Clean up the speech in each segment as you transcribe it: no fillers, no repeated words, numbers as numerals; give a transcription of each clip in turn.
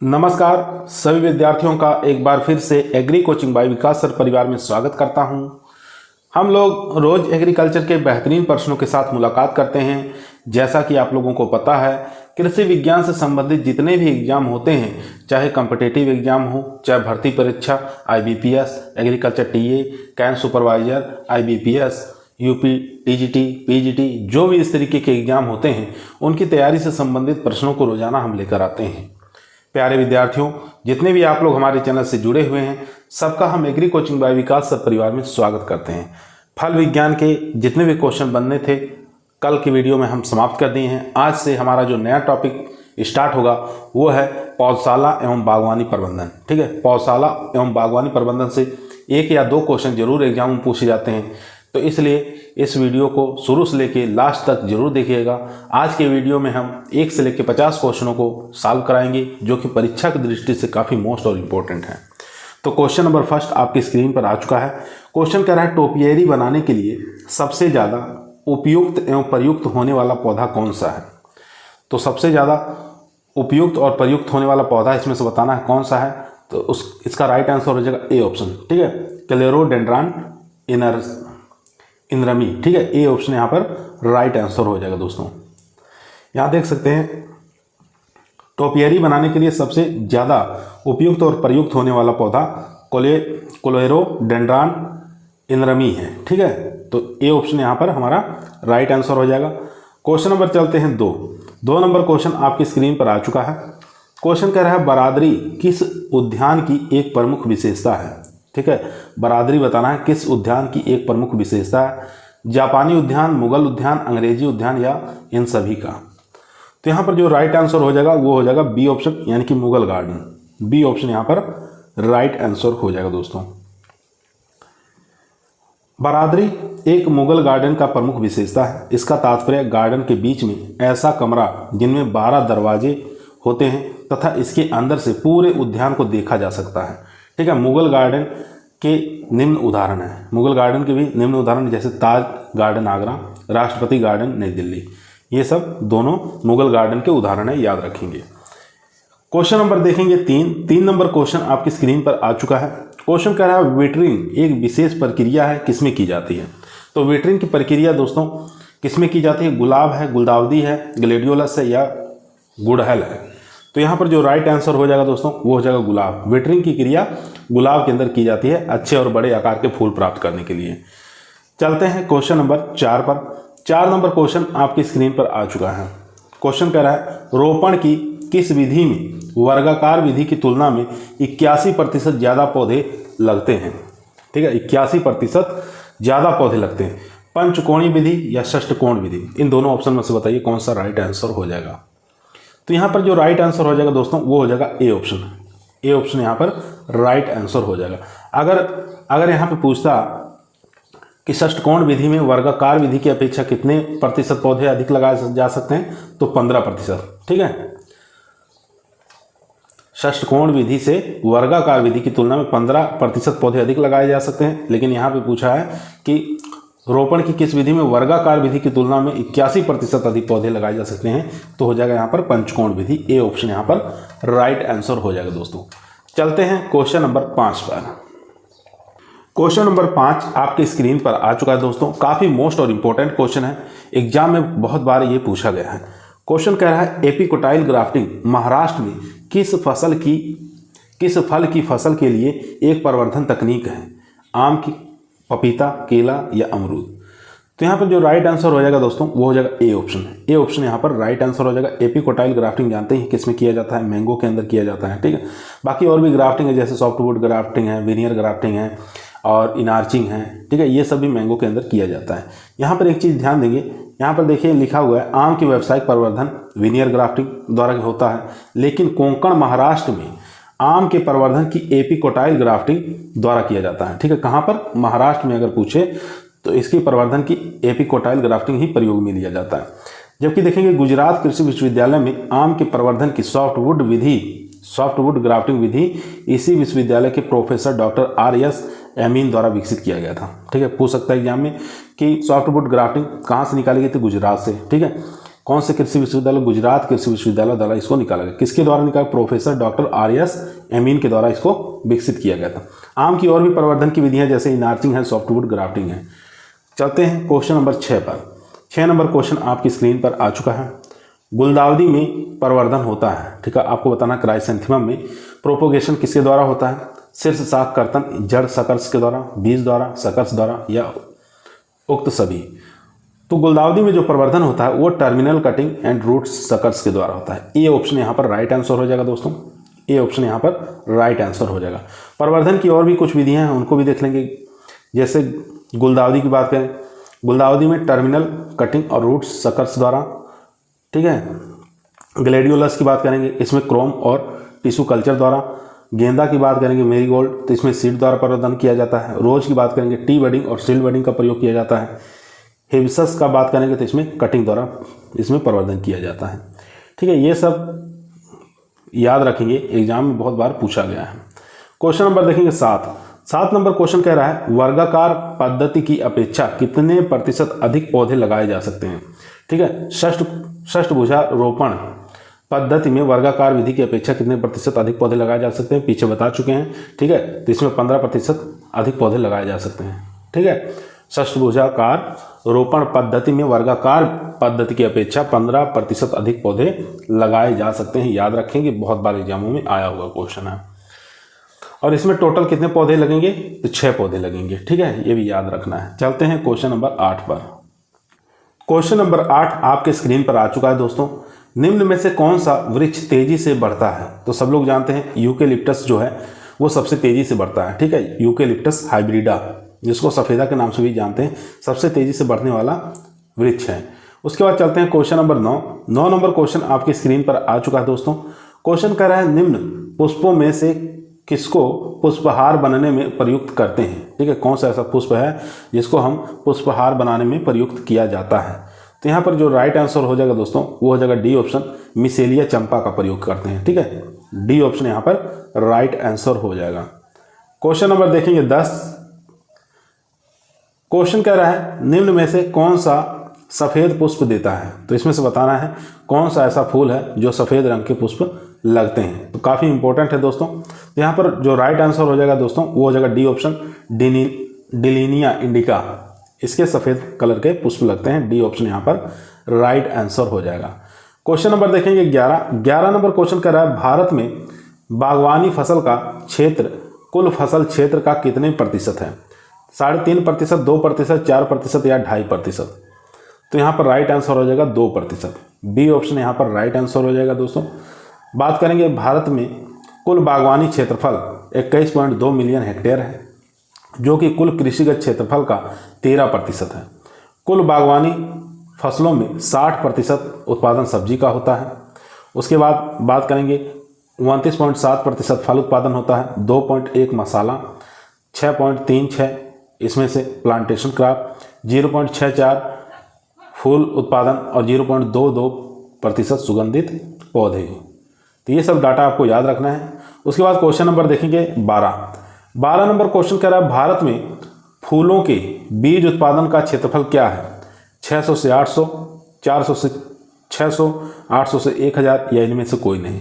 नमस्कार सभी विद्यार्थियों का एक बार फिर से एग्री कोचिंग बाय विकास सर परिवार में स्वागत करता हूं। हम लोग रोज एग्रीकल्चर के बेहतरीन प्रश्नों के साथ मुलाकात करते हैं। जैसा कि आप लोगों को पता है, कृषि विज्ञान से संबंधित जितने भी एग्जाम होते हैं, चाहे कॉम्पिटिटिव एग्जाम हो, चाहे भर्ती परीक्षा, IBPS, agriculture TA, camp supervisor, IBPS, UP, TGT, PGT, जो भी इस तरीके के एग्जाम होते हैं, उनकी तैयारी से संबंधित प्रश्नों को रोजाना हम लेकर आते हैं। प्यारे विद्यार्थियों, जितने भी आप लोग हमारे चैनल से जुड़े हुए हैं, सबका हम एग्री कोचिंग बाय विकास सर परिवार में स्वागत करते हैं। फल विज्ञान के जितने भी क्वेश्चन बनने थे, कल की वीडियो में हम समाप्त कर दिए हैं। आज से हमारा जो नया टॉपिक स्टार्ट होगा वो है पौधशाला एवं बागवानी प्रबंधन। ठीक है, पौधशाला एवं बागवानी प्रबंधन से एक या दो क्वेश्चन जरूर एग्जाम में पूछे जाते हैं, तो इसलिए इस वीडियो को शुरू से लेके लास्ट तक जरूर देखिएगा। आज के वीडियो में हम 1 से लेकर 50 क्वेश्चनों को सॉल्व कराएंगे, जो कि परीक्षा की दृष्टि से काफ़ी मोस्ट और इम्पोर्टेंट है। तो क्वेश्चन नंबर फर्स्ट आपकी स्क्रीन पर आ चुका है। क्वेश्चन कह रहा है, टोपियरी बनाने के लिए सबसे ज़्यादा उपयुक्त एवं प्रयुक्त होने वाला पौधा कौन सा है? तो सबसे ज़्यादा उपयुक्त और प्रयुक्त होने वाला पौधा इसमें से बताना है कौन सा है। तो इसका राइट आंसर हो जाएगा ए ऑप्शन। ठीक है, क्लेरोडेंड्रॉन इंद्रमी। ठीक है, ए ऑप्शन यहाँ पर राइट आंसर हो जाएगा। दोस्तों यहाँ देख सकते हैं, टोपियरी बनाने के लिए सबसे ज़्यादा उपयुक्त और प्रयुक्त होने वाला पौधा क्लेरोडेंड्रॉन इंद्रमी है। ठीक है, तो ए ऑप्शन यहाँ पर हमारा राइट आंसर हो जाएगा। क्वेश्चन नंबर चलते हैं 2 नंबर क्वेश्चन आपकी स्क्रीन पर आ चुका है। क्वेश्चन कह रहा है, बरादरी किस उद्यान की एक प्रमुख विशेषता है? ठीक है, बरादरी बताना है किस उद्यान की एक प्रमुख विशेषता है। जापानी उद्यान, मुगल उद्यान, अंग्रेजी उद्यान या इन सभी का? तो यहाँ पर जो राइट आंसर हो जाएगा वो हो जाएगा बी ऑप्शन, यानी कि मुगल गार्डन। बी ऑप्शन यहाँ पर राइट आंसर हो जाएगा। दोस्तों बरादरी एक मुगल गार्डन का प्रमुख विशेषता है। इसका तात्पर्य गार्डन के बीच में ऐसा कमरा जिनमें 12 दरवाजे होते हैं तथा इसके अंदर से पूरे उद्यान को देखा जा सकता है। ठीक है, मुगल गार्डन के निम्न उदाहरण है। मुगल गार्डन के भी निम्न उदाहरण जैसे ताज गार्डन आगरा, राष्ट्रपति गार्डन नई दिल्ली, ये सब दोनों मुगल गार्डन के उदाहरण है, याद रखेंगे। क्वेश्चन नंबर देखेंगे 3 नंबर क्वेश्चन आपकी स्क्रीन पर आ चुका है। क्वेश्चन कह रहा है, विटरिंग एक विशेष प्रक्रिया है, किसमें की जाती है? तो विटरिंग की प्रक्रिया दोस्तों किसमें की जाती है? गुलाब है, गुलदाउदी है, ग्लेडियोलस है या गुड़हल है? तो यहाँ पर जो राइट आंसर हो जाएगा दोस्तों वो हो जाएगा गुलाब। विटरिंग की क्रिया गुलाब के अंदर की जाती है, अच्छे और बड़े आकार के फूल प्राप्त करने के लिए। चलते हैं क्वेश्चन नंबर 4 पर। 4 नंबर क्वेश्चन आपकी स्क्रीन पर आ चुका है। क्वेश्चन कह रहा है, रोपण की किस विधि में वर्गाकार विधि की तुलना में 81% ज़्यादा पौधे लगते हैं? ठीक है, 81% ज़्यादा पौधे लगते हैं। पंचकोणीय विधि या षष्ठकोण विधि, इन दोनों ऑप्शन में से बताइए कौन सा राइट आंसर हो जाएगा। तो यहाँ पर जो राइट आंसर हो जाएगा दोस्तों वो हो जाएगा ए ऑप्शन। ए ऑप्शन यहाँ पर राइट आंसर हो जाएगा। अगर यहाँ पे पूछता कि षष्ठकोण विधि में वर्गाकार विधि की अपेक्षा कितने प्रतिशत पौधे अधिक लगाए जा सकते हैं, तो 15%। ठीक है, षष्ठकोण विधि से वर्गाकार विधि की तुलना में 15% पौधे अधिक लगाए जा सकते हैं। लेकिन यहाँ पे पूछा है कि रोपण की किस विधि में वर्गाकार विधि की तुलना में 81% अधिक पौधे लगाए जा सकते हैं, तो हो जाएगा यहाँ पर पंचकोण विधि। ए ऑप्शन यहाँ पर राइट आंसर हो जाएगा। दोस्तों चलते हैं क्वेश्चन नंबर 5 पर। क्वेश्चन नंबर 5 आपके स्क्रीन पर आ चुका है। दोस्तों काफ़ी मोस्ट और इम्पोर्टेंट क्वेश्चन है, एग्जाम में बहुत बार ये पूछा गया है। क्वेश्चन कह रहा है, एपिकोटाइल ग्राफ्टिंग महाराष्ट्र में किस फल की फसल के लिए एक प्रवर्धन तकनीक है? आम की, पपीता, केला या अमरूद? तो यहाँ पर जो राइट आंसर हो जाएगा दोस्तों वो हो जाएगा ए ऑप्शन। ए ऑप्शन यहाँ पर राइट आंसर हो जाएगा। एपिकोटाइल ग्राफ्टिंग जानते हैं किस में किया जाता है? मैंगो के अंदर किया जाता है। ठीक है, बाकी और भी ग्राफ्टिंग है, जैसे सॉफ्टवुड ग्राफ्टिंग है, विनियर ग्राफ्टिंग है और इनार्चिंग है। ठीक है, ये सब भी मैंगो के अंदर किया जाता है। यहाँ पर एक चीज़ ध्यान देंगे, यहाँ पर देखिए लिखा हुआ है, आम की व्यावसायिक प्रवर्धन विनियर ग्राफ्टिंग द्वारा होता है, लेकिन कोंकण महाराष्ट्र में आम के प्रवर्धन की एपिकोटाइल ग्राफ्टिंग द्वारा किया जाता है। ठीक है, कहाँ पर? महाराष्ट्र में अगर पूछे तो इसकी प्रवर्धन की एपिकोटाइल ग्राफ्टिंग ही प्रयोग में लिया जाता है। जबकि देखेंगे गुजरात कृषि विश्वविद्यालय में आम के प्रवर्धन की सॉफ्टवुड ग्राफ्टिंग विधि इसी विश्वविद्यालय के प्रोफेसर डॉक्टर RS एमीन द्वारा विकसित किया गया था। ठीक है, पूछ सकता है एग्जाम में कि सॉफ्टवुड ग्राफ्टिंग कहाँ से निकाली गई थी? गुजरात से। ठीक है, कौन से कृषि विश्वविद्यालय? गुजरात कृषि विश्वविद्यालय द्वारा इसको निकाला गया। किसके द्वारा निकाला? प्रोफेसर डॉक्टर RS एमीन के द्वारा इसको विकसित किया गया था। आम की और भी प्रवर्धन की विधियां जैसे इनार्चिंग है, सॉफ्टवुड ग्राफ्टिंग है। चलते हैं क्वेश्चन नंबर 6 पर। 6 नंबर क्वेश्चन आपकी स्क्रीन पर आ चुका है। गुलदाउदी में प्रवर्धन होता है, ठीक है, आपको बताना क्राइसेंथेमम में प्रोपोगेशन किसके द्वारा होता है? शीर्ष शाख कर्तन जड़ सकर्ष के द्वारा, बीज द्वारा, सकर्ष द्वारा या उक्त सभी। तो गुलदाउदी में जो प्रवर्धन होता है वो टर्मिनल कटिंग एंड रूट सकर्ष के द्वारा होता है। ए ऑप्शन यहाँ पर राइट आंसर हो जाएगा दोस्तों, ए ऑप्शन यहाँ पर राइट आंसर हो जाएगा। प्रवर्धन की और भी कुछ विधियां हैं, उनको भी देख लेंगे। जैसे गुलदाउदी की बात करें, गुलदाउदी में टर्मिनल कटिंग और रूट सकर्ष द्वारा, ठीक है। ग्लेडियोलस की बात करेंगे, इसमें क्रोम और टिश्यू कल्चर द्वारा। गेंदा की बात करेंगे, मेरीगोल्ड, तो इसमें सीड द्वारा प्रवर्धन किया जाता है। रोज की बात करेंगे, टी बडिंग और सीड बडिंग का प्रयोग किया जाता है। हिबिस्कस का बात करेंगे तो इसमें कटिंग द्वारा इसमें प्रवर्धन किया जाता है, ठीक है। ये सब याद रखेंगे, एग्जाम में बहुत बार पूछा गया है। क्वेश्चन नंबर देखेंगे 7 नंबर क्वेश्चन कह रहा है वर्गाकार पद्धति की अपेक्षा कितने प्रतिशत अधिक पौधे लगाए जा सकते हैं, ठीक है। षष्ठभुजारोपण पद्धति में वर्गाकार विधि की अपेक्षा कितने प्रतिशत अधिक पौधे लगाए जा सकते हैं, पीछे बता चुके हैं, ठीक है। तो इसमें 15% अधिक पौधे लगाए जा सकते हैं, ठीक है। षष्ठभुजाकार रोपण पद्धति में वर्गाकार पद्धति की अपेक्षा 15% अधिक पौधे लगाए जा सकते हैं। याद रखेंगे, बहुत बार एग्जामों में आया हुआ क्वेश्चन है। और इसमें टोटल कितने पौधे लगेंगे? तो 6 पौधे लगेंगे, ठीक है, ये भी याद रखना है। चलते हैं क्वेश्चन नंबर 8 पर। क्वेश्चन नंबर 8 आपके स्क्रीन पर आ चुका है दोस्तों। निम्न में से कौन सा वृक्ष तेजी से बढ़ता है? तो सब लोग जानते हैं यूकेलिप्टस जो है वो सबसे तेजी से बढ़ता है, ठीक है। यूकेलिप्टस हाइब्रिडा, जिसको सफेदा के नाम से भी जानते हैं, सबसे तेजी से बढ़ने वाला वृक्ष है। उसके बाद चलते हैं क्वेश्चन नंबर 9 नंबर क्वेश्चन आपकी स्क्रीन पर आ चुका है दोस्तों। क्वेश्चन कह रहा है निम्न पुष्पों में से किसको पुष्पहार बनने में प्रयुक्त करते हैं, ठीक है। कौन सा ऐसा पुष्प है जिसको हम पुष्पहार बनाने में प्रयुक्त किया जाता है? तो यहाँ पर जो राइट आंसर हो जाएगा दोस्तों वो हो जाएगा डी ऑप्शन, मिसेलिया चंपा का प्रयोग करते हैं, ठीक है। डी ऑप्शन यहाँ पर राइट आंसर हो जाएगा। क्वेश्चन नंबर देखेंगे 10। क्वेश्चन कह रहा है निम्न में से कौन सा सफेद पुष्प देता है? तो इसमें से बताना है कौन सा ऐसा फूल है जो सफेद रंग के पुष्प लगते हैं। तो काफी इंपॉर्टेंट है दोस्तों। यहाँ पर जो राइट आंसर हो जाएगा दोस्तों वो हो जाएगा डी ऑप्शन, डिलीनिया इंडिका, इसके सफेद कलर के पुष्प लगते हैं। डी ऑप्शन यहाँ पर राइट आंसर हो जाएगा। क्वेश्चन नंबर देखेंगे 11 नंबर क्वेश्चन कर रहा है भारत में बागवानी फसल का क्षेत्र कुल फसल क्षेत्र का कितने प्रतिशत है? 3.5%, 2%, 4% या 2.5%? तो यहाँ पर राइट आंसर हो जाएगा 2%। बी ऑप्शन यहाँ पर राइट आंसर हो जाएगा दोस्तों। बात करेंगे भारत में कुल बागवानी क्षेत्रफल 21.2 मिलियन हेक्टेयर है, जो कि कुल कृषिगत क्षेत्रफल का 13% है। कुल बागवानी फसलों में 60% उत्पादन सब्जी का होता है। उसके बाद बात करेंगे 29.7% फल उत्पादन होता है, 2.1 मसाला, 6.36 इसमें से प्लांटेशन क्रॉप, 0.64 फूल उत्पादन और 0.22% सुगंधित पौधे। तो ये सब डाटा आपको याद रखना है। उसके बाद क्वेश्चन नंबर देखेंगे 12 नंबर क्वेश्चन कह रहा है भारत में फूलों के बीज उत्पादन का क्षेत्रफल क्या है? 600 से 800, 400 से 600, 800 से 1000 या इनमें से कोई नहीं?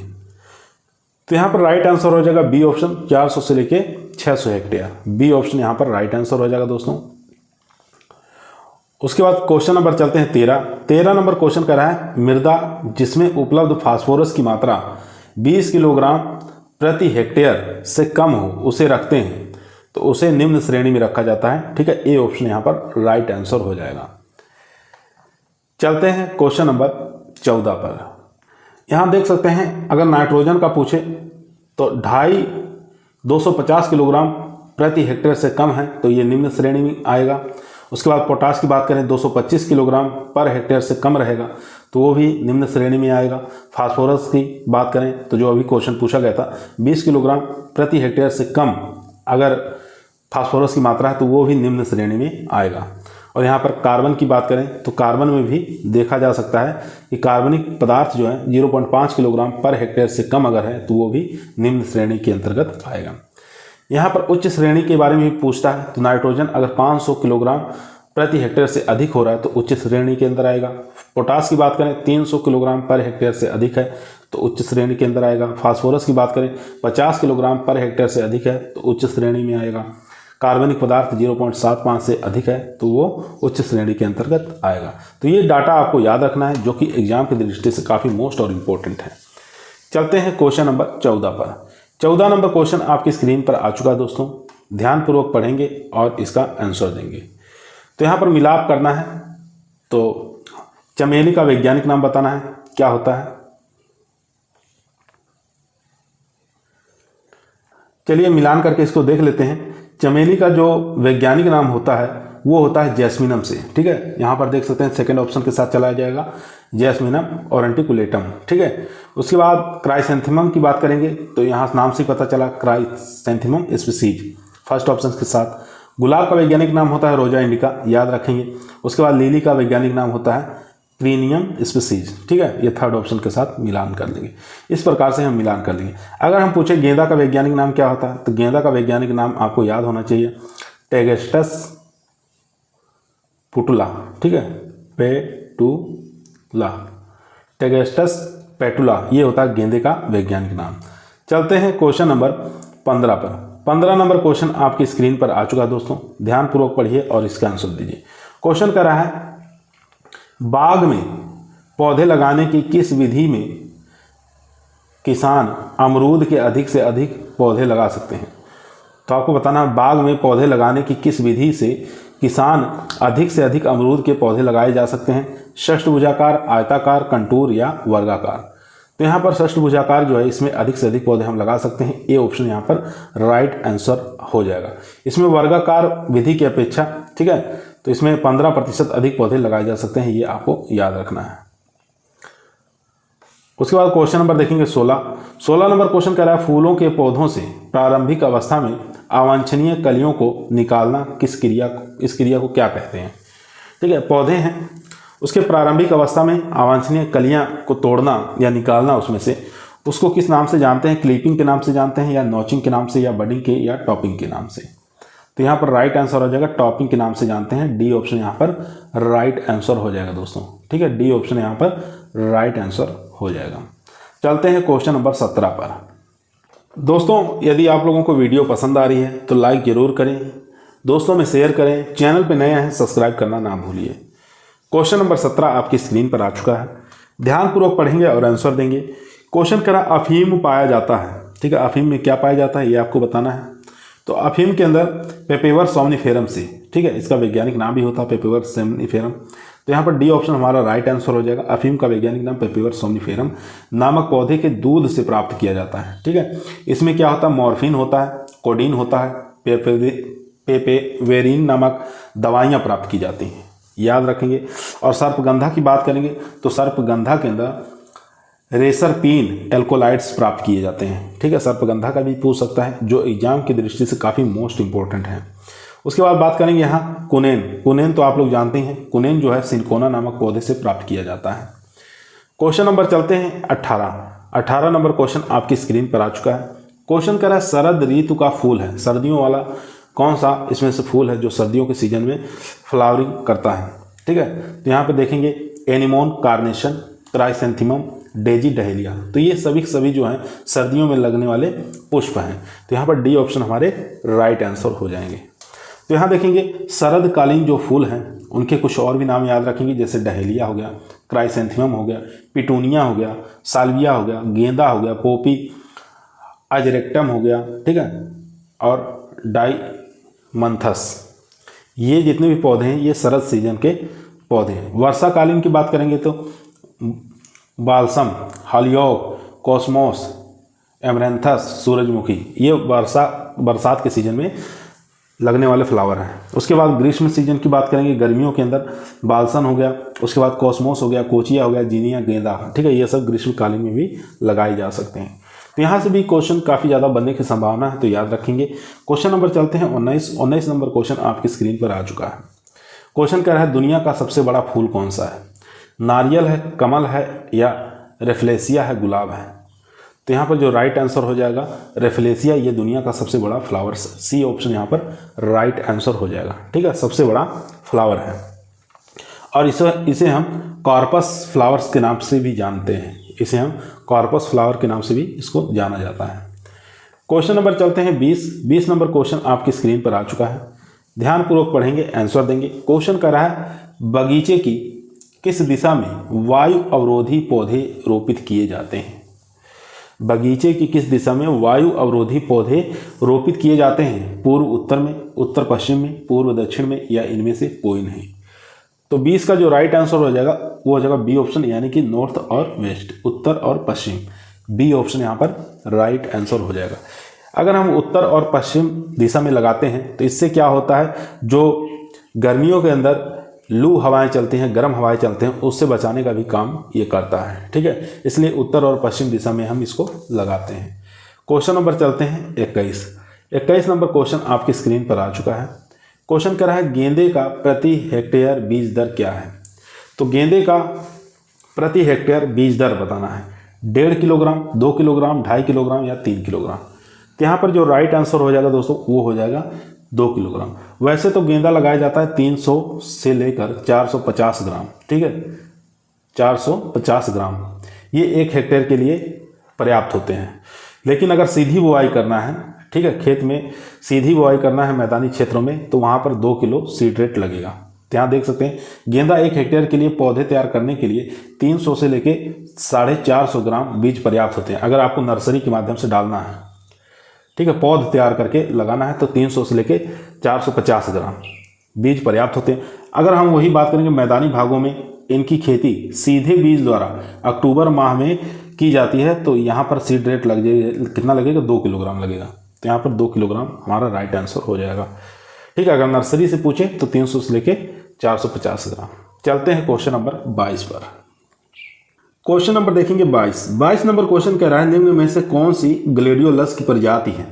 तो यहाँ पर राइट आंसर हो जाएगा बी ऑप्शन, 400 से लेके 600 हेक्टेयर। बी ऑप्शन यहाँ पर राइट आंसर हो जाएगा दोस्तों। उसके बाद क्वेश्चन नंबर चलते हैं 13 नंबर क्वेश्चन कह रहा है मृदा जिसमें उपलब्ध फास्फोरस की मात्रा 20 किलोग्राम प्रति हेक्टेयर से कम हो उसे रखते हैं, तो उसे निम्न श्रेणी में रखा जाता है, ठीक है। ए ऑप्शन यहाँ पर राइट आंसर हो जाएगा। चलते हैं क्वेश्चन नंबर 14 पर। यहाँ देख सकते हैं अगर नाइट्रोजन का पूछे तो 250 किलोग्राम प्रति हेक्टेयर से कम है तो ये निम्न श्रेणी में आएगा। उसके बाद पोटाश की बात करें 225 किलोग्राम पर हेक्टेयर से कम रहेगा तो वो भी निम्न श्रेणी में आएगा। फास्फोरस की बात करें तो जो अभी क्वेश्चन पूछा गया था 20 किलोग्राम प्रति हेक्टेयर से कम अगर फास्फोरस की मात्रा है तो वो भी निम्न श्रेणी में आएगा। और यहाँ पर कार्बन की बात करें तो कार्बन में भी देखा जा सकता है कि कार्बनिक पदार्थ जो है 0.5 किलोग्राम पर हेक्टेयर से कम अगर है तो वो भी निम्न श्रेणी के अंतर्गत आएगा। यहाँ पर उच्च श्रेणी के बारे में भी पूछता है तो नाइट्रोजन अगर 500 किलोग्राम प्रति हेक्टेयर से अधिक हो रहा है तो उच्च श्रेणी के अंदर आएगा। पोटास की बात करें 300 किलोग्राम पर हेक्टेयर से अधिक है तो उच्च श्रेणी के अंदर आएगा। फास्फोरस की बात करें 50 किलोग्राम पर हेक्टेयर से अधिक है तो उच्च श्रेणी में आएगा। कार्बनिक पदार्थ 0.75 से अधिक है तो वो उच्च श्रेणी के अंतर्गत आएगा। तो ये डाटा आपको याद रखना है जो कि एग्जाम की दृष्टि से काफ़ी मोस्ट और इम्पोर्टेंट है। चलते हैं क्वेश्चन नंबर 14 पर। 14 नंबर क्वेश्चन आपकी स्क्रीन पर आ चुका है दोस्तों, ध्यानपूर्वक पढ़ेंगे और इसका आंसर देंगे। तो यहाँ पर मिलाप करना है, तो चमेली का वैज्ञानिक नाम बताना है, क्या होता है। चलिए मिलान करके इसको देख लेते हैं। चमेली का जो वैज्ञानिक नाम होता है वो होता है जैस्मिनम से, ठीक है। यहाँ पर देख सकते हैं सेकंड ऑप्शन के साथ चलाया जाएगा, जैस्मिनम ऑरेंटिकुलेटम, ठीक है। उसके बाद क्राइसेंथेमम की बात करेंगे तो यहाँ नाम से पता चला क्राइसेंथेमम स्पीसीज, फर्स्ट ऑप्शन के साथ। गुलाब का वैज्ञानिक नाम होता है रोजा इंडिका, याद रखेंगे। उसके बाद लिली का वैज्ञानिक नाम होता है क्रीनियम स्पीसीज, ठीक है। ये थर्ड ऑप्शन के साथ मिलान कर लेंगे। इस प्रकार से हम मिलान कर लेंगे। अगर हम पूछे गेंदा का वैज्ञानिक नाम क्या होता है तो गेंदा का वैज्ञानिक नाम आपको याद होना चाहिए टेगेस्टस पुटुला, ठीक है, पेटुला, टेगेस्टस पेटुला, ये होता है गेंदे का वैज्ञानिक नाम। चलते हैं क्वेश्चन नंबर 15 पर। 15 नंबर क्वेश्चन आपकी स्क्रीन पर आ चुका है दोस्तों, ध्यानपूर्वक पढ़िए और इसका आंसर दीजिए। क्वेश्चन कर रहा है बाग में पौधे लगाने की किस विधि में किसान अमरूद के अधिक से अधिक पौधे लगा सकते हैं। तो आपको बताना है बाग में पौधे लगाने की किस विधि से किसान अधिक से अधिक अमरूद के पौधे लगाए जा सकते हैं। षष्ठभुजाकार, आयताकार, कंटूर या वर्गाकार। तो यहाँ पर षष्ठभुजाकार जो है इसमें अधिक से अधिक पौधे हम लगा सकते हैं, ए ऑप्शन यहाँ पर राइट आंसर हो जाएगा। इसमें वर्गाकार विधि की अपेक्षा, ठीक है, तो इसमें 15% अधिक पौधे लगाए जा सकते हैं, ये आपको याद रखना है। उसके बाद क्वेश्चन नंबर देखेंगे 16 नंबर क्वेश्चन कह रहा है फूलों के पौधों से प्रारंभिक अवस्था में अवांछनीय कलियों को निकालना इस क्रिया को क्या कहते हैं। ठीक है, पौधे हैं, उसके प्रारंभिक अवस्था में अवांछनीय कलियां को तोड़ना या निकालना उसमें से, उसको किस नाम से जानते हैं। क्लिपिंग के नाम से जानते हैं, या नॉचिंग के नाम से, या बडिंग के, या टॉपिंग के नाम से। तो यहाँ पर राइट आंसर हो जाएगा टॉपिंग के नाम से जानते हैं, डी ऑप्शन यहाँ पर राइट आंसर हो जाएगा दोस्तों। ठीक है, डी ऑप्शन यहाँ पर राइट आंसर हो जाएगा। चलते हैं क्वेश्चन नंबर 17 पर। दोस्तों, यदि आप लोगों को वीडियो पसंद आ रही है तो लाइक जरूर करें, दोस्तों में शेयर करें, चैनल पर नए हैं सब्सक्राइब करना ना भूलिए। क्वेश्चन नंबर 17 आपकी स्क्रीन पर आ चुका है, ध्यानपूर्वक पढ़ेंगे और आंसर देंगे। क्वेश्चन करा अफीम पाया जाता है। ठीक है, अफीम में क्या पाया जाता है ये आपको बताना है। तो अफीम के अंदर पेपेवर सोम्निफेरम से, ठीक है, इसका वैज्ञानिक नाम भी होता है पेपेवर सोम्निफेरम। तो यहाँ पर डी ऑप्शन हमारा राइट आंसर हो जाएगा। अफीम का वैज्ञानिक नाम पेपेवर सोम्निफेरम नामक पौधे के दूध से प्राप्त किया जाता है। ठीक है, इसमें क्या होता है, मॉर्फिन होता है, कोडीन होता है, पेपेवेरिन नामक दवाइयाँ प्राप्त की जाती हैं, याद रखेंगे। और सर्पगंधा की बात करेंगे तो सर्पगंधा के अंदर रेसरपीन एल्कोलाइड्स प्राप्त किए जाते हैं। ठीक है, सर्पगंधा का भी पूछ सकता है, जो एग्जाम की दृष्टि से काफ़ी मोस्ट इंपॉर्टेंट है। उसके बाद बात करेंगे यहाँ कुनेन। कुनेन तो आप लोग जानते हैं, कुनेन जो है सिनकोना नामक पौधे से प्राप्त किया जाता है। क्वेश्चन नंबर चलते हैं 18 नंबर क्वेश्चन आपकी स्क्रीन पर आ चुका है। क्वेश्चन कर रहा है शरद ऋतु का फूल है, सर्दियों वाला कौन सा इसमें से फूल है जो सर्दियों के सीजन में फ्लावरिंग करता है। ठीक है, तो यहाँ पे देखेंगे anemone, carnation, chrysanthemum, Daisy, dahlia. तो ये सभी जो हैं सर्दियों में लगने वाले पुष्प हैं। तो यहाँ पर डी ऑप्शन हमारे राइट आंसर हो जाएंगे। तो यहाँ देखेंगे शरदकालीन जो फूल हैं उनके कुछ और भी नाम याद रखेंगे, जैसे डहेलिया हो गया, क्राइसेंथेमम हो गया, पिटूनिया हो गया, साल्विया हो गया, गेंदा हो गया, पोपी अजरेक्टम हो गया, ठीक है, और डाईमंथस। ये जितने भी पौधे हैं ये शरद सीजन के पौधे हैं। वर्षाकालीन की बात करेंगे तो बाल्सम, हालियोक, कॉस्मोस, एमरेंथस, सूरजमुखी, ये बरसात के सीजन में लगने वाले फ्लावर हैं। उसके बाद ग्रीष्म सीजन की बात करेंगे, गर्मियों के अंदर बाल्सन हो गया, उसके बाद कॉस्मोस हो गया, कोचिया हो गया, जीनिया, गेंदा, ठीक है, ये सब ग्रीष्मकालीन में भी लगाए जा सकते हैं। तो यहाँ से भी क्वेश्चन काफ़ी ज़्यादा बनने की संभावना है, तो याद रखेंगे। क्वेश्चन नंबर चलते हैं 19 नंबर क्वेश्चन आपकी स्क्रीन पर आ चुका है। क्वेश्चन कह रहा है दुनिया का सबसे बड़ा फूल कौन सा है। नारियल है, कमल है, या रेफ्लेसिया है, गुलाब है। तो यहाँ पर जो राइट आंसर हो जाएगा रेफलेसिया, ये दुनिया का सबसे बड़ा फ्लावर, सी ऑप्शन यहाँ पर राइट आंसर हो जाएगा। ठीक है, सबसे बड़ा फ्लावर है और इसे हम कॉर्पस फ्लावर्स के नाम से भी जानते हैं। इसे हम कॉर्पस फ्लावर के नाम से भी इसको जाना जाता है। क्वेश्चन नंबर चलते हैं 20 नंबर क्वेश्चन आपकी स्क्रीन पर आ चुका है। ध्यानपूर्वक पढ़ेंगे, आंसर देंगे। क्वेश्चन कर रहा है बगीचे की किस दिशा में वायु अवरोधी पौधे रोपित किए जाते हैं। बगीचे की किस दिशा में वायु अवरोधी पौधे रोपित किए जाते हैं? पूर्व उत्तर में, उत्तर पश्चिम में, पूर्व दक्षिण में, या इनमें से कोई नहीं। तो 20 का जो राइट आंसर हो जाएगा वो हो जाएगा बी ऑप्शन, यानी कि नॉर्थ और वेस्ट, उत्तर और पश्चिम। बी ऑप्शन यहाँ पर राइट आंसर हो जाएगा। अगर हम उत्तर और पश्चिम दिशा में लगाते हैं तो इससे क्या होता है, जो गर्मियों के अंदर लू हवाएं चलती हैं, गर्म हवाएं चलते हैं, उससे बचाने का भी काम ये करता है। ठीक है, इसलिए उत्तर और पश्चिम दिशा में हम इसको लगाते हैं। क्वेश्चन नंबर चलते हैं 21 नंबर क्वेश्चन आपकी स्क्रीन पर आ चुका है। क्वेश्चन कर रहा है गेंदे का प्रति हेक्टेयर बीज दर क्या है। तो गेंदे का प्रति हेक्टेयर बीज दर बताना है। 1.5 किलोग्राम, 2 किलोग्राम, 2.5 किलोग्राम या 3 किलोग्राम। तो यहाँ पर जो राइट आंसर हो जाएगा दोस्तों वो हो जाएगा 2 किलोग्राम। वैसे तो गेंदा लगाया जाता है 300 से लेकर 450 ग्राम। ठीक है, 450 ग्राम ये 1 हेक्टेयर के लिए पर्याप्त होते हैं। लेकिन अगर सीधी बुआई करना है, ठीक है, खेत में सीधी बुआई करना है मैदानी क्षेत्रों में, तो वहाँ पर 2 किलो सीड रेट लगेगा। यहाँ देख सकते हैं गेंदा 1 हेक्टेयर के लिए पौधे तैयार करने के लिए 300 से लेके 450 ग्राम बीज पर्याप्त होते हैं। अगर आपको नर्सरी के माध्यम से डालना है, ठीक है, पौध तैयार करके लगाना है, तो 300 से लेके 450 ग्राम बीज पर्याप्त होते हैं। अगर हम वही बात करेंगे मैदानी भागों में इनकी खेती सीधे बीज द्वारा अक्टूबर माह में की जाती है, तो यहाँ पर सीड रेट लग जाएगा, कितना लगेगा, 2 किलोग्राम लगेगा। तो यहाँ पर 2 किलोग्राम हमारा राइट आंसर हो जाएगा। ठीक है, अगर नर्सरी से पूछे तो 300 से लेके 450 ग्राम। चलते हैं क्वेश्चन नंबर 22 पर। क्वेश्चन नंबर देखेंगे 22 नंबर क्वेश्चन कह रहा है निम्न में से कौन सी ग्लेडियोलस की प्रजाति है।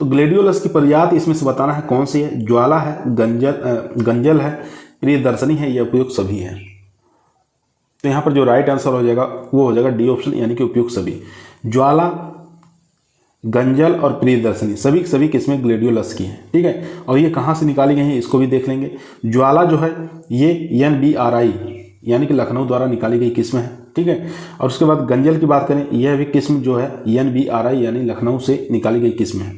तो ग्लेडियोलस की प्रजाति इसमें से बताना है कौन सी है। ज्वाला है, गंजल है, प्रियदर्शनी है, या उपयुक्त सभी है। तो यहाँ पर जो राइट आंसर हो जाएगा वो हो जाएगा डी ऑप्शन, यानी कि उपयुक्त सभी। ज्वाला, गंजल और प्रियदर्शनी सभी किस्में ग्लेडियोलस की हैं। ठीक है, और ये कहाँ से निकाली गई हैं इसको भी देख लेंगे। ज्वाला जो है ये NBRI यानी कि लखनऊ द्वारा निकाली गई किस्म है। ठीक है, और उसके बाद गंजल की बात करें, यह भी किस्म जो है NBRI यानी लखनऊ से निकाली गई किस्म है।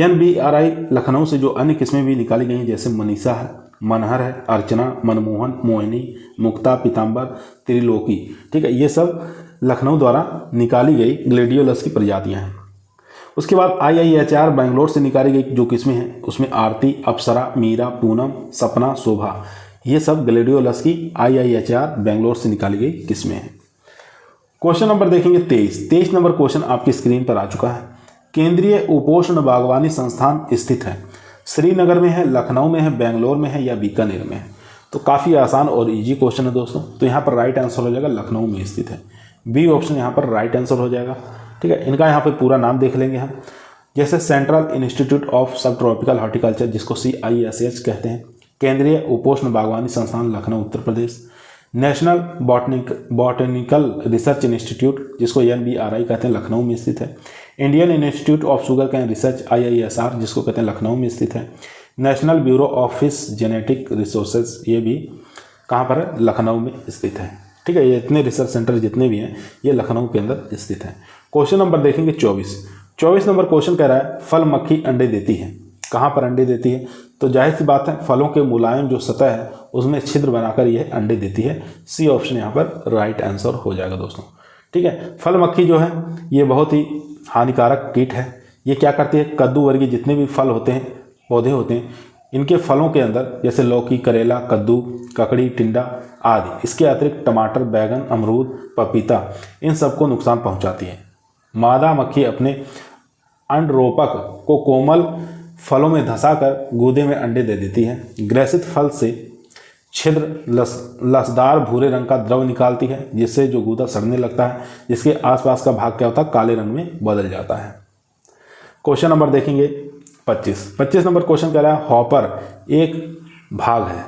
NBRI लखनऊ से जो अन्य किस्में भी निकाली गई हैं, जैसे मनीषा है, मनहर है, अर्चना, मनमोहन, मोहिनी, मुक्ता, पीताम्बर, त्रिलोकी, ठीक है, ये सब लखनऊ द्वारा निकाली गई ग्लेडियोलस की प्रजातियाँ हैं। उसके बाद IIHR बेंगलोर से निकाली गई जो किस्में हैं उसमें आरती, अप्सरा, मीरा, पूनम, सपना, शोभा, ये सब ग्लेडियोलस की IIHR बेंगलोर से निकाली गई किस्में हैं। क्वेश्चन नंबर देखेंगे 23 नंबर क्वेश्चन आपकी स्क्रीन पर आ चुका है। केंद्रीय उपोष्ण बागवानी संस्थान स्थित है, श्रीनगर में है, लखनऊ में है, बेंगलोर में है, या बीकानेर में है। तो काफ़ी आसान और इजी क्वेश्चन है दोस्तों। तो यहाँ पर राइट आंसर हो जाएगा लखनऊ में स्थित है। बी ऑप्शन यहाँ पर राइट आंसर हो जाएगा। ठीक है, इनका यहाँ पे पूरा नाम देख लेंगे हम, जैसे सेंट्रल इंस्टीट्यूट ऑफ सब ट्रॉपिकल हॉर्टिकल्चर जिसको CISH कहते हैं, केंद्रीय उपोष्ण बागवानी संस्थान Lucknow Uttar Pradesh, national botanical research institute जिसको NBRI कहते हैं लखनऊ में स्थित है, Indian institute of sugar cane research IISR जिसको कहते हैं लखनऊ में स्थित है, national bureau of fish genetic resources ये भी कहाँ पर है, लखनऊ में स्थित है। ठीक है, ये इतने रिसर्च सेंटर जितने भी हैं ये लखनऊ के अंदर स्थित हैं। क्वेश्चन नंबर देखेंगे 24 नंबर क्वेश्चन कह रहा है फल मक्खी अंडे देती है। कहाँ पर अंडे देती है? तो जाहिर सी बात है फलों के मुलायम जो सतह है उसमें छिद्र बनाकर यह अंडे देती है। सी ऑप्शन यहाँ पर राइट आंसर हो जाएगा दोस्तों। ठीक है, फल मक्खी जो है ये बहुत ही हानिकारक कीट है। ये क्या करती है, कद्दू वर्गीय जितने भी फल होते हैं, पौधे होते हैं, इनके फलों के अंदर जैसे लौकी, करेला, कद्दू, ककड़ी, टिंडा आदि, इसके अतिरिक्त टमाटर, बैगन, अमरूद, पपीता, इन सबको नुकसान पहुंचाती है। मादा मक्खी अपने अंडरोपक को कोमल फलों में धंसाकर गूदे में अंडे दे देती है। ग्रसित फल से छिद्र लसदार भूरे रंग का द्रव निकालती है, जिससे जो गूदा सड़ने लगता है, जिसके आसपास का भाग क्या होता है, काले रंग में बदल जाता है। क्वेश्चन नंबर देखेंगे 25 नंबर क्वेश्चन कह रहा है हॉपर एक भाग है,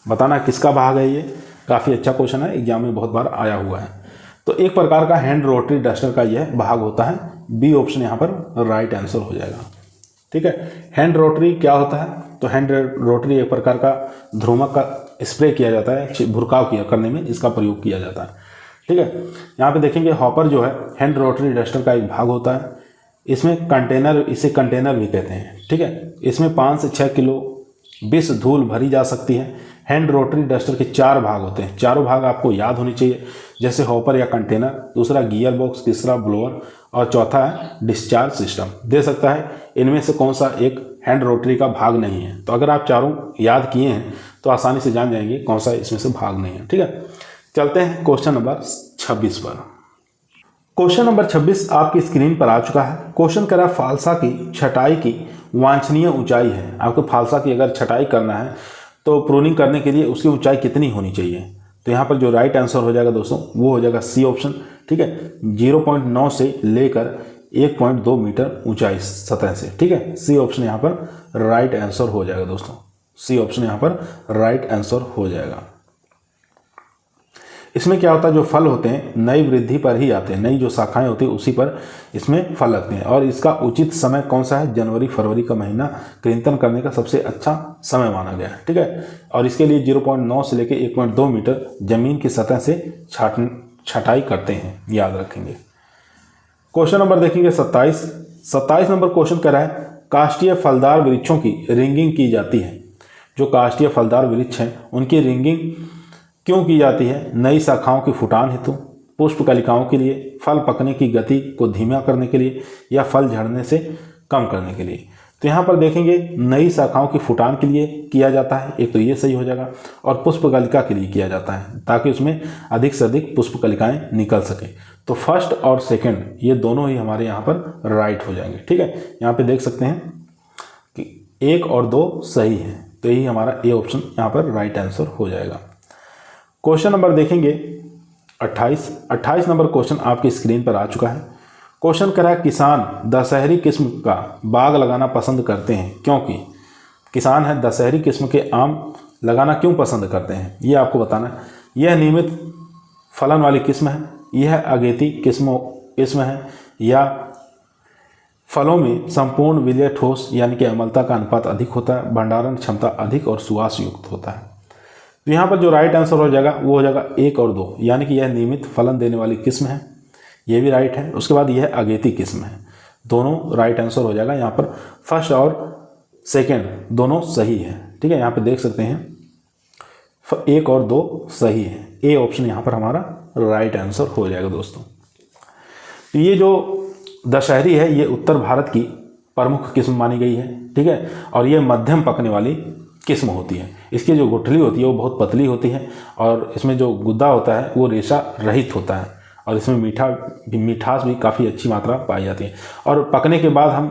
बताना किसका भाग है। ये काफ़ी अच्छा क्वेश्चन है, एग्जाम में बहुत बार आया हुआ है। तो एक प्रकार का हैंड रोटरी डस्टर का यह भाग होता है। बी ऑप्शन यहाँ पर राइट आंसर हो जाएगा। ठीक है, हैंड रोटरी क्या होता है? तो हैंड रोटरी एक प्रकार का ध्रुवक का स्प्रे किया जाता है, भुरकाव करने में इसका प्रयोग किया जाता है। ठीक है, यहाँ पे देखेंगे हॉपर जो है हैंड रोटरी डस्टर का एक भाग होता है। इसमें कंटेनर, इसे कंटेनर भी कहते हैं। ठीक है, इसमें 5 से 6 किलो विष धूल भरी जा सकती है। हैंड रोटरी डस्टर के 4 भाग होते हैं, चारों भाग आपको याद होने चाहिए, जैसे हॉपर या कंटेनर, दूसरा गियर बॉक्स, तीसरा ब्लोअर और चौथा है डिस्चार्ज सिस्टम। दे सकता है इनमें से कौन सा एक हैंड रोटरी का भाग नहीं है। तो अगर आप चारों याद किए हैं तो आसानी से जान जाएंगे कौन सा इसमें से भाग नहीं है। ठीक है, चलते हैं क्वेश्चन नंबर 26 पर। क्वेश्चन नंबर 26 आपकी स्क्रीन पर आ चुका है। क्वेश्चन कह रहा है फालसा की छटाई की वांछनीय ऊंचाई है। आपको फालसा की अगर छटाई करना है तो प्रूनिंग करने के लिए उसकी ऊंचाई कितनी होनी चाहिए? तो यहाँ पर जो राइट आंसर हो जाएगा दोस्तों वो हो जाएगा सी ऑप्शन। ठीक है, 0.9 से लेकर 1.2 मीटर ऊंचाई सतह से। ठीक है, सी ऑप्शन यहाँ पर राइट आंसर हो जाएगा दोस्तों। सी ऑप्शन यहाँ पर राइट आंसर हो जाएगा। इसमें क्या होता है, जो फल होते हैं नई वृद्धि पर ही आते हैं, नई जो शाखाएं होती हैं उसी पर इसमें फल लगते हैं। और इसका उचित समय कौन सा है? जनवरी फरवरी का महीना कृंतन करने का सबसे अच्छा समय माना गया है। ठीक है, और इसके लिए 0.9 से लेकर 1.2 मीटर जमीन की सतह से छटाई करते हैं, याद रखेंगे। क्वेश्चन नंबर देखेंगे 27 नंबर क्वेश्चन कह रहा है काष्ठीय फलदार वृक्षों की रिंगिंग की जाती है। जो काष्ठीय फलदार वृक्ष हैं उनकी रिंगिंग क्यों की जाती है? नई शाखाओं की फुटान हेतु, पुष्प कलिकाओं के लिए, फल पकने की गति को धीमा करने के लिए, या फल झड़ने से कम करने के लिए। तो यहाँ पर देखेंगे नई शाखाओं की फुटान के लिए किया जाता है, एक तो ये सही हो जाएगा, और पुष्प कलिका के लिए किया जाता है ताकि उसमें अधिक से अधिक पुष्प कलिकाएँ निकल सकें। तो फर्स्ट और सेकेंड ये दोनों ही हमारे यहाँ पर राइट हो जाएंगे। ठीक है, यहाँ पर देख सकते हैं कि 1 और 2 सही है, तो यही हमारा ए ऑप्शन यहाँ पर राइट आंसर हो जाएगा। क्वेश्चन नंबर देखेंगे 28 नंबर क्वेश्चन आपकी स्क्रीन पर आ चुका है। क्वेश्चन कह रहा है किसान दशहरी किस्म का बाग लगाना पसंद करते हैं क्योंकि? किसान है दशहरी किस्म के आम लगाना क्यों पसंद करते हैं, ये आपको बताना है। यह नियमित फलन वाली किस्म है, यह अगेती किस्म है, या फलों में संपूर्ण विलय ठोस यानी कि अम्लता का अनुपात अधिक होता है, भंडारण क्षमता अधिक और सुवास युक्त होता है। तो यहाँ पर जो राइट आंसर हो जाएगा वो हो जाएगा 1 और 2, यानी कि यह नियमित फलन देने वाली किस्म है, ये भी राइट है। उसके बाद यह अगेती किस्म है, दोनों राइट आंसर हो जाएगा। यहाँ पर फर्स्ट और सेकेंड दोनों सही है। ठीक है, यहाँ पे देख सकते हैं 1 और 2 सही है, ए ऑप्शन यहाँ पर हमारा राइट आंसर हो जाएगा दोस्तों। तो ये जो दशहरी है ये उत्तर भारत की प्रमुख किस्म मानी गई है। ठीक है, और ये मध्यम पकने वाली किस्म होती है। इसकी जो गुठली होती है वो बहुत पतली होती है और इसमें जो गुद्दा होता है वो रेशा रहित होता है, और इसमें मिठास भी काफ़ी अच्छी मात्रा पाई जाती है। और पकने के बाद हम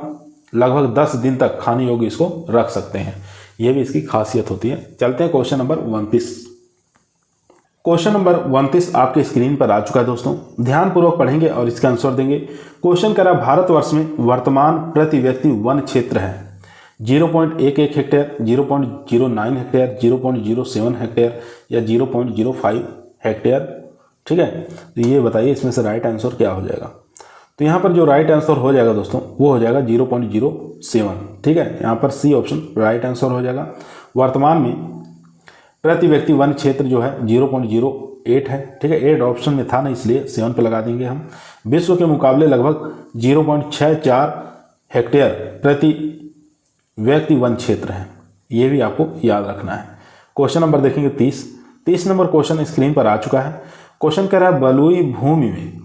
लगभग 10 दिन तक खाने योग्य इसको रख सकते हैं, ये भी इसकी खासियत होती है। चलते हैं क्वेश्चन नंबर 29। क्वेश्चन नंबर 29 आपके स्क्रीन पर आ चुका है दोस्तों, ध्यानपूर्वक पढ़ेंगे और इसका आंसर देंगे। क्वेश्चन कह रहा है भारतवर्ष में वर्तमान प्रति व्यक्ति वन क्षेत्र है 0.11 हेक्टेयर, 0.09 हेक्टेयर, 0.07 हेक्टेयर या 0.05 हेक्टेयर। ठीक है, तो ये बताइए इसमें से राइट आंसर क्या हो जाएगा। तो यहाँ पर जो राइट आंसर हो जाएगा दोस्तों वो हो जाएगा 0.07। ठीक है, यहाँ पर सी ऑप्शन राइट आंसर हो जाएगा। वर्तमान में प्रति व्यक्ति वन क्षेत्र जो है 0.08 है। ठीक है, 8 ऑप्शन में था ना, इसलिए 7 पे लगा देंगे हम। विश्व के मुकाबले लगभग 0.64 हेक्टेयर प्रति व्यक्ति वन क्षेत्र है, ये भी आपको याद रखना है। क्वेश्चन नंबर देखेंगे 30 नंबर क्वेश्चन स्क्रीन पर आ चुका है। क्वेश्चन कह रहा है बलुई भूमि में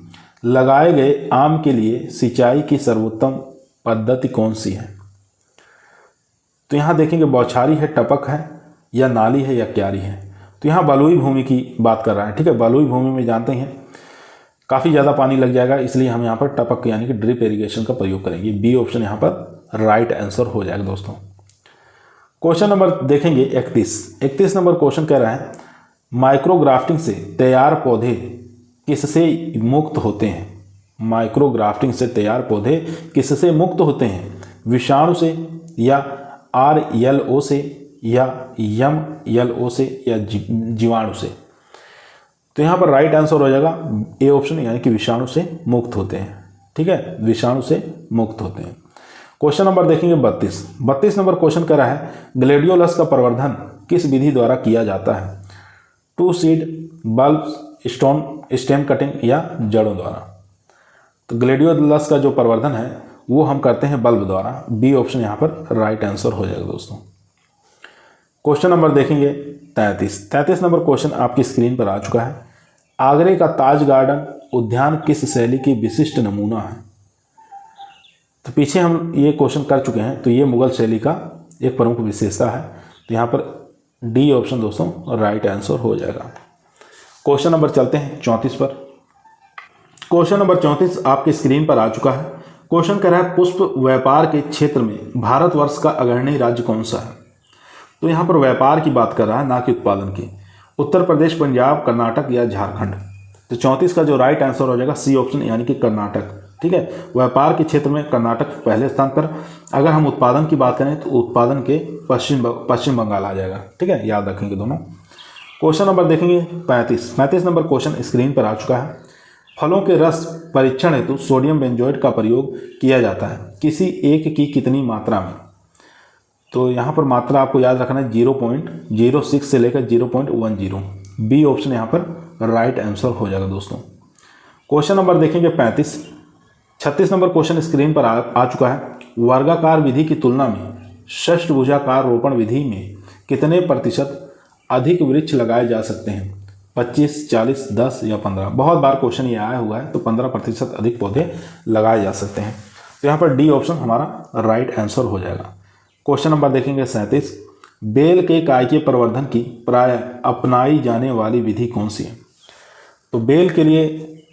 लगाए गए आम के लिए सिंचाई की सर्वोत्तम पद्धति कौन सी है? तो यहाँ देखेंगे बौछारी है, टपक है, या नाली है, या क्यारी है। तो यहाँ बलुई भूमि की बात कर रहा है। ठीक है, बलुई भूमि में जानते हैं काफ़ी ज़्यादा पानी लग जाएगा, इसलिए हम यहाँ पर टपक यानी कि ड्रिप इरिगेशन का प्रयोग करेंगे। बी ऑप्शन यहाँ पर राइट आंसर हो जाएगा दोस्तों। क्वेश्चन नंबर देखेंगे 31 नंबर क्वेश्चन कह रहा है माइक्रोग्राफ्टिंग से तैयार पौधे किससे मुक्त होते हैं? माइक्रोग्राफ्टिंग से तैयार पौधे किससे मुक्त होते हैं? विषाणु से, या RLO से, या MLO से, या जीवाणु से। तो यहाँ पर राइट आंसर हो जाएगा ए ऑप्शन, यानी कि विषाणु से मुक्त होते हैं। ठीक है, विषाणु से मुक्त होते हैं। क्वेश्चन नंबर देखेंगे 32 नंबर क्वेश्चन कह रहा है ग्लेडियोलस का प्रवर्धन किस विधि द्वारा किया जाता है? 2 सीड, बल्ब, स्टेम कटिंग या जड़ों द्वारा। तो ग्लेडियोलस का जो प्रवर्धन है वो हम करते हैं बल्ब द्वारा। बी ऑप्शन यहाँ पर राइट आंसर हो जाएगा दोस्तों। क्वेश्चन नंबर देखेंगे 33 नंबर क्वेश्चन आपकी स्क्रीन पर आ चुका है। आगरे का ताज गार्डन उद्यान किस शैली की विशिष्ट नमूना है? तो पीछे हम ये क्वेश्चन कर चुके हैं, तो ये मुगल शैली का एक प्रमुख विशेषता है। तो यहाँ पर डी ऑप्शन दोस्तों राइट आंसर हो जाएगा। क्वेश्चन नंबर चलते हैं 34 पर। क्वेश्चन नंबर 34 आपकी स्क्रीन पर आ चुका है। क्वेश्चन कह रहा है पुष्प व्यापार के क्षेत्र में भारतवर्ष का अग्रणी राज्य कौन सा है? तो यहाँ पर व्यापार की बात कर रहा है, ना कि उत्पादन की। उत्तर प्रदेश, पंजाब, कर्नाटक या झारखंड। तो 34 का जो राइट आंसर हो जाएगा सी ऑप्शन, यानी कि कर्नाटक। ठीक है, व्यापार के क्षेत्र में कर्नाटक पहले स्थान पर। अगर हम उत्पादन की बात करें तो उत्पादन के पश्चिम बंगाल आ जाएगा। ठीक है, याद रखेंगे दोनों। क्वेश्चन नंबर देखेंगे 35 नंबर क्वेश्चन स्क्रीन पर आ चुका है। फलों के रस परीक्षण हेतु सोडियम बेंजोएट का प्रयोग किया जाता है किसी एक की कितनी मात्रा में? तो यहाँ पर मात्रा आपको याद रखना है 0.06 से लेकर 0.10। बी ऑप्शन यहाँ पर राइट आंसर हो जाएगा दोस्तों। क्वेश्चन नंबर देखेंगे 36 नंबर क्वेश्चन स्क्रीन पर आ चुका है। वर्गाकार विधि की तुलना में षष्ठभुजाकार रोपण विधि में कितने प्रतिशत अधिक वृक्ष लगाए जा सकते हैं? 25, 40, 10 या 15। बहुत बार क्वेश्चन ये आया हुआ है, तो 15% अधिक पौधे लगाए जा सकते हैं। तो यहाँ पर डी ऑप्शन हमारा राइट आंसर हो जाएगा। क्वेश्चन नंबर देखेंगे 37। बेल के कायिकीय प्रवर्धन की प्राय अपनाई जाने वाली विधि कौन सी है? तो बेल के लिए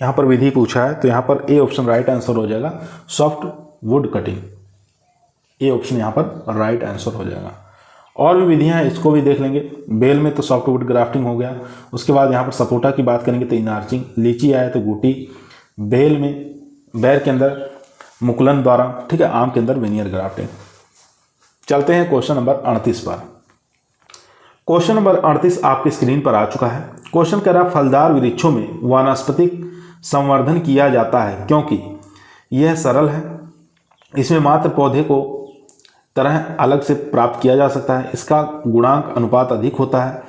यहाँ पर विधि पूछा है, तो यहाँ पर ए ऑप्शन राइट आंसर हो जाएगा, soft wood cutting. A option यहाँ पर राइट आंसर हो जाएगा। और भी विधियाँ हैं, इसको भी देख लेंगे। बेल में तो सॉफ्टवुड ग्राफ्टिंग हो गया। उसके बाद यहाँ पर सपोटा की बात करेंगे तो इनार्चिंग, लीची आए तो गुटी, बेल में बैर के अंदर मुकुलन द्वारा, ठीक है, आम के अंदर वेनियर ग्राफ्टिंग। चलते हैं क्वेश्चन नंबर 38 पर। क्वेश्चन नंबर 38 आपकी स्क्रीन पर आ चुका है। क्वेश्चन कह रहा है फलदार वृक्षों में वानस्पतिक संवर्धन किया जाता है क्योंकि यह सरल है, इसमें मात्र पौधे को तरह अलग से प्राप्त किया जा सकता है, इसका गुणांक अनुपात अधिक होता है,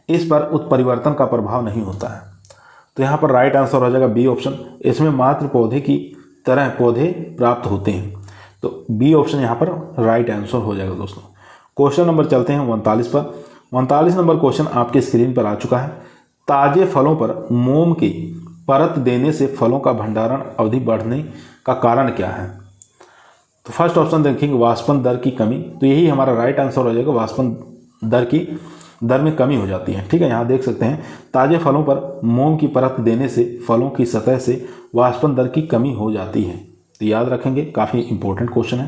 इस पर उत्परिवर्तन का प्रभाव नहीं होता है। तो यहाँ पर राइट आंसर हो जाएगा बी ऑप्शन, इसमें मात्र पौधे की तरह पौधे प्राप्त होते हैं। तो बी ऑप्शन यहाँ पर राइट आंसर हो जाएगा दोस्तों। क्वेश्चन नंबर चलते हैं 39 पर। 39 नंबर क्वेश्चन आपके स्क्रीन पर आ चुका है। ताजे फलों पर मोम की परत देने से फलों का भंडारण अवधि बढ़ने का कारण क्या है? तो फर्स्ट ऑप्शन देखेंगे वाष्पन दर की कमी। तो यही हमारा राइट आंसर हो जाएगा, वाष्पन दर में कमी हो जाती है। ठीक है, यहाँ देख सकते हैं ताजे फलों पर मोम की परत देने से फलों की सतह से वाष्पन दर की कमी हो जाती है। तो याद रखेंगे, काफ़ी इंपॉर्टेंट क्वेश्चन है।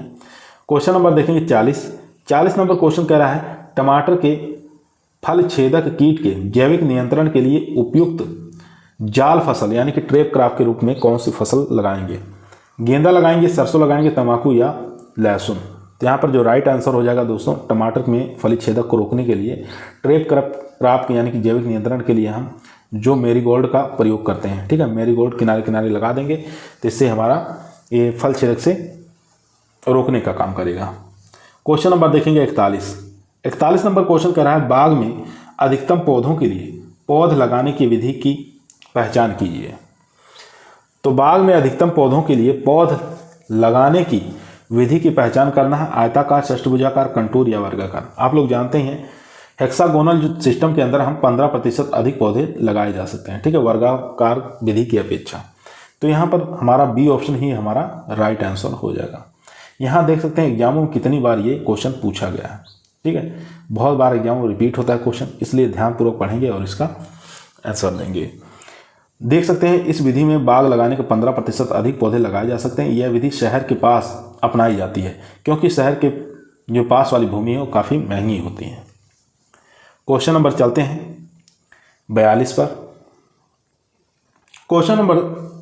क्वेश्चन नंबर देखेंगे 40 नंबर क्वेश्चन कह रहा है टमाटर के फल छेदक कीट के जैविक नियंत्रण के लिए उपयुक्त जाल फसल यानी कि ट्रैप क्रॉप के रूप में कौन सी फसल लगाएंगे? गेंदा लगाएंगे, सरसों लगाएंगे, तंबाकू या लहसुन? तो यहाँ पर जो राइट आंसर हो जाएगा दोस्तों, टमाटर में फली छेदक को रोकने के लिए ट्रैप क्रॉप यानी कि जैविक नियंत्रण के लिए हम जो मेरीगोल्ड का प्रयोग करते हैं। ठीक है, मेरीगोल्ड किनारे किनारे लगा देंगे तो इससे हमारा ये फल छेदक से रोकने का काम करेगा। क्वेश्चन नंबर देखेंगे 41 नंबर क्वेश्चन कह रहा है बाग में अधिकतम पौधों के लिए पौध लगाने की विधि की पहचान कीजिए। तो बाग में अधिकतम पौधों के लिए पौध लगाने की विधि की पहचान करना है आयताकार, षष्ठभुजाकार, कंटूर या वर्गाकार। आप लोग जानते हैं हेक्सागोनल सिस्टम के अंदर हम 15% अधिक पौधे लगाए जा सकते हैं। ठीक है, वर्गाकार विधि की अपेक्षा। तो यहाँ पर हमारा बी ऑप्शन ही हमारा राइट आंसर हो जाएगा। यहाँ देख सकते हैं एग्जामों में कितनी बार ये क्वेश्चन पूछा गया है। ठीक है, बहुत बार एग्जाम में रिपीट होता है क्वेश्चन, इसलिए ध्यानपूर्वक पढ़ेंगे और इसका आंसर देंगे। देख सकते हैं इस विधि में बाग लगाने के 15% अधिक पौधे लगाए जा सकते हैं। यह विधि शहर के पास अपनाई जाती है क्योंकि शहर के जो पास वाली भूमि है वो काफ़ी महंगी होती है। क्वेश्चन नंबर चलते हैं 42 पर। क्वेश्चन नंबर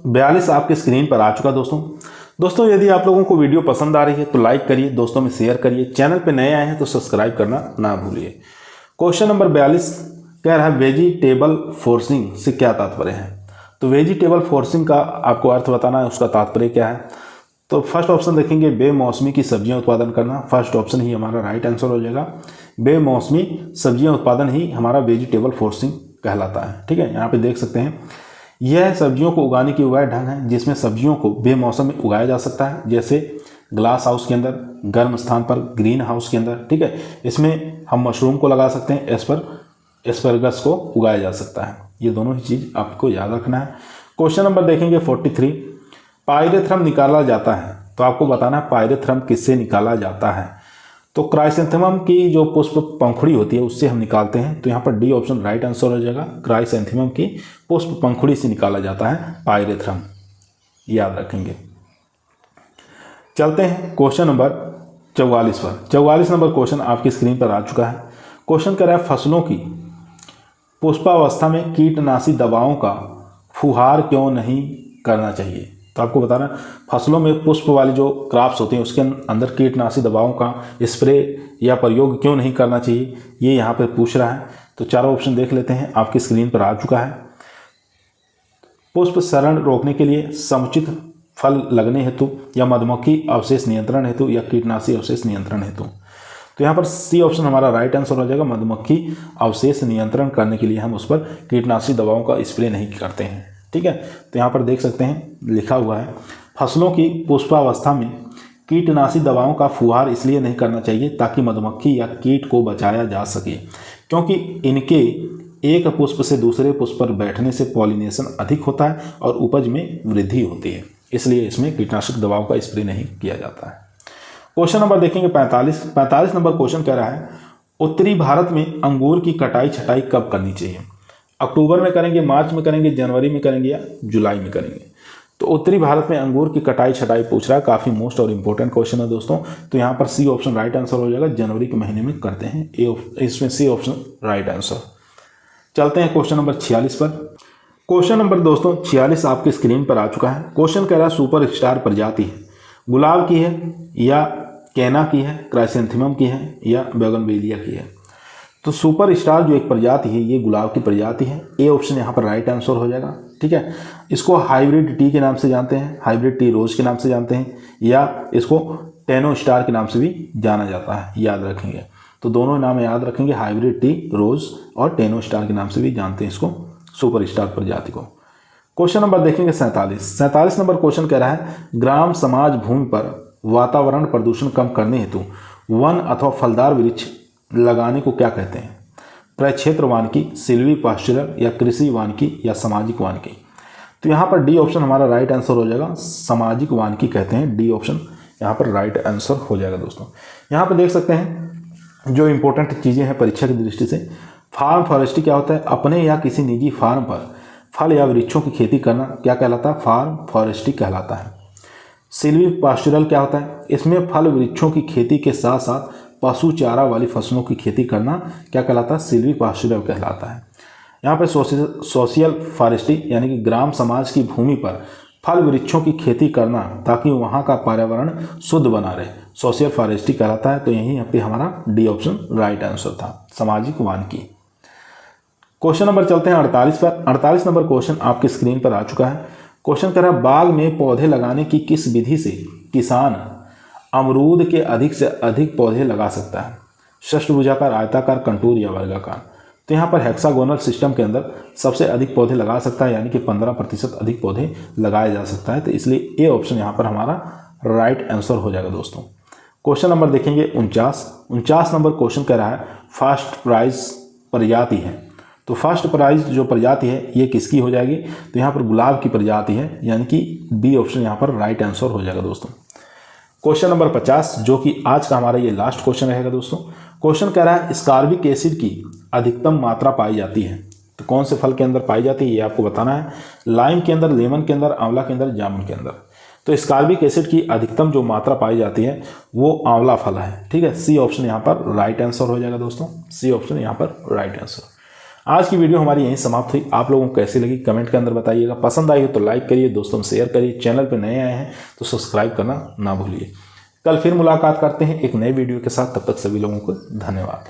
42 आपके स्क्रीन पर आ चुका दोस्तों यदि आप लोगों को वीडियो पसंद आ रही है तो लाइक करिए, दोस्तों में शेयर करिए, चैनल पर नए आए हैं तो सब्सक्राइब करना ना भूलिए। क्वेश्चन नंबर 42 कह रहा है वेजिटेबल फोर्सिंग से क्या तात्पर्य है। तो वेजिटेबल फोर्सिंग का आपको अर्थ बताना है, उसका तात्पर्य क्या है। तो फर्स्ट ऑप्शन देखेंगे बेमौसमी की सब्जियां उत्पादन करना, फर्स्ट ऑप्शन ही हमारा राइट आंसर हो जाएगा। बेमौसमी सब्जियां उत्पादन ही हमारा वेजिटेबल फोर्सिंग कहलाता है। ठीक है, यहाँ पे देख सकते हैं यह सब्जियों को उगाने की वह ढंग है जिसमें सब्जियों को बेमौसम में उगाया जा सकता है, जैसे ग्लास हाउस के अंदर, गर्म स्थान पर, ग्रीन हाउस के अंदर। ठीक है, इसमें हम मशरूम को लगा सकते हैं, एस्परगस को उगाया जा सकता है। ये दोनों ही चीज़ आपको याद रखना है। क्वेश्चन नंबर देखेंगे 43, पायरेथ्रम निकाला जाता है। तो आपको बताना है पायरेथ्रम किससे निकाला जाता है। तो क्राइसेंथेमम की जो पुष्प पंखुड़ी होती है उससे हम निकालते हैं। तो यहाँ पर डी ऑप्शन राइट आंसर हो जाएगा। क्राइसेंथेमम की पुष्प पंखुड़ी से निकाला जाता है पायरेथ्रम, याद रखेंगे। चलते हैं क्वेश्चन नंबर 44 पर। 44 नंबर क्वेश्चन आपकी स्क्रीन पर आ चुका है। क्वेश्चन कह रहा है फसलों की पुष्पावस्था में कीटनाशी दवाओं का फुहार क्यों नहीं करना चाहिए। तो आपको बताना फसलों में पुष्प वाली जो क्रॉप्स होती हैं उसके अंदर कीटनाशी दवाओं का स्प्रे या प्रयोग क्यों नहीं करना चाहिए, ये यहाँ पर पूछ रहा है। तो चारों ऑप्शन देख लेते हैं, आपकी स्क्रीन पर आ चुका है। पुष्प सरण रोकने के लिए, समुचित फल लगने हेतु, या मधुमक्खी अवशेष नियंत्रण हेतु, या कीटनाशी अवशेष नियंत्रण हेतु। तो यहाँ पर सी ऑप्शन हमारा राइट आंसर हो जाएगा। मधुमक्खी अवशेष नियंत्रण करने के लिए हम उस पर कीटनाशी दवाओं का स्प्रे नहीं करते हैं। ठीक है, तो यहाँ पर देख सकते हैं लिखा हुआ है फसलों की पुष्पावस्था में कीटनाशी दवाओं का फुहार इसलिए नहीं करना चाहिए ताकि मधुमक्खी या कीट को बचाया जा सके, क्योंकि इनके एक पुष्प से दूसरे पुष्प पर बैठने से पॉलिनेशन अधिक होता है और उपज में वृद्धि होती है, इसलिए इसमें कीटनाशक दवाओं का स्प्रे नहीं किया जाता है। क्वेश्चन नंबर देखेंगे 45 नंबर क्वेश्चन कह रहा है उत्तरी भारत में अंगूर की कटाई छटाई कब करनी चाहिए। अक्टूबर में करेंगे, मार्च में करेंगे, जनवरी में करेंगे या जुलाई में करेंगे। तो उत्तरी भारत में अंगूर की कटाई छटाई पूछ रहा है, काफ़ी मोस्ट और इम्पोर्टेंट क्वेश्चन है दोस्तों। तो यहाँ पर सी ऑप्शन राइट आंसर हो जाएगा। जनवरी के महीने में करते हैं, इसमें सी ऑप्शन राइट आंसर। चलते हैं क्वेश्चन नंबर 46 पर। क्वेश्चन नंबर दोस्तों 46 आपकी स्क्रीन पर आ चुका है। क्वेश्चन कह रहा है सुपर स्टार प्रजाति है, गुलाब की है या कैना की है, क्राइसेंथेमम की है या बोगनवेलिया की है। तो सुपर स्टार जो एक प्रजाति है ये गुलाब की प्रजाति है। ए ऑप्शन यहाँ पर राइट आंसर हो जाएगा। ठीक है, इसको हाइब्रिड टी के नाम से जानते हैं, हाइब्रिड टी रोज के नाम से जानते हैं, या इसको टेनो स्टार के नाम से भी जाना जाता है, याद रखेंगे। तो दोनों नाम याद रखेंगे, हाइब्रिड टी रोज और टेनो स्टार के नाम से भी जानते हैं इसको, सुपर स्टार प्रजाति को। क्वेश्चन नंबर देखेंगे 47 नंबर क्वेश्चन कह रहा है ग्राम समाज भूमि पर वातावरण प्रदूषण कम करने हेतु वन अथवा फलदार वृक्ष लगाने को क्या कहते हैं। प्रक्षेत्र वानिकी, सिल्वी पास्चुरल या कृषि वानिकी या सामाजिक वानिकी। तो यहाँ पर डी ऑप्शन हमारा राइट आंसर हो जाएगा। सामाजिक वानिकी कहते हैं, डी ऑप्शन यहाँ पर राइट आंसर हो जाएगा दोस्तों। यहाँ पर देख सकते हैं जो इंपॉर्टेंट चीज़ें हैं परीक्षा की दृष्टि से। फार्म फॉरेस्ट्री क्या होता है, अपने या किसी निजी फार्म पर फल या वृक्षों की खेती करना क्या कहलाता है, फार्म फॉरेस्ट्री कहलाता है। सिल्वी पास्चुरल क्या होता है, इसमें फल वृक्षों की खेती के साथ साथ पशु चारा वाली फसलों की खेती करना क्या कहलाता है, सिल्वी पास्चुरल कहलाता है। यहाँ पर सोशल फॉरेस्ट्री यानी कि ग्राम समाज की भूमि पर फल वृक्षों की खेती करना ताकि वहाँ का पर्यावरण शुद्ध बना रहे, सोशल फॉरेस्ट्री कहलाता है। तो यहीं पे हमारा डी ऑप्शन राइट आंसर था, सामाजिक वानिकी। क्वेश्चन नंबर चलते हैं 48 पर। 48 नंबर क्वेश्चन आपकी स्क्रीन पर आ चुका है। क्वेश्चन कह रहा है बाग में पौधे लगाने की किस विधि से किसान अमरूद के अधिक से अधिक पौधे लगा सकता है, षष्ठभुजाकार, आयताकार, कंटूर या वर्गाकार। तो यहाँ पर हेक्सागोनल सिस्टम के अंदर सबसे अधिक पौधे लगा सकता है, यानी कि 15% अधिक पौधे लगाया जा सकता है। तो इसलिए ए ऑप्शन यहाँ पर हमारा राइट आंसर हो जाएगा दोस्तों। क्वेश्चन नंबर देखेंगे 49 नंबर क्वेश्चन कह रहा है फर्स्ट प्राइज प्रजाति है। तो फर्स्ट प्राइज जो प्रजाति है ये किसकी हो जाएगी, तो यहाँ पर गुलाब की प्रजाति है, यानी कि बी ऑप्शन यहाँ पर राइट आंसर हो जाएगा दोस्तों। क्वेश्चन नंबर 50 जो कि आज का हमारा ये लास्ट क्वेश्चन रहेगा दोस्तों। क्वेश्चन कह रहा है स्कार्बिक एसिड की अधिकतम मात्रा पाई जाती है। तो कौन से फल के अंदर पाई जाती है ये आपको बताना है। लाइम के अंदर, लेमन के अंदर, आंवला के अंदर, जामुन के अंदर। तो स्कार्बिक एसिड की अधिकतम जो मात्रा पाई जाती है वो आंवला फल है। ठीक है, सी ऑप्शन यहाँ पर राइट आंसर हो जाएगा दोस्तों। सी ऑप्शन यहाँ पर राइट आंसर। आज की वीडियो हमारी यहीं समाप्त हुई। आप लोगों को कैसी लगी कमेंट के अंदर बताइएगा। पसंद आई हो तो लाइक करिए, दोस्तों में शेयर करिए। चैनल पर नए आए हैं तो सब्सक्राइब करना ना भूलिए। कल फिर मुलाकात करते हैं एक नए वीडियो के साथ। तब तक सभी लोगों को धन्यवाद।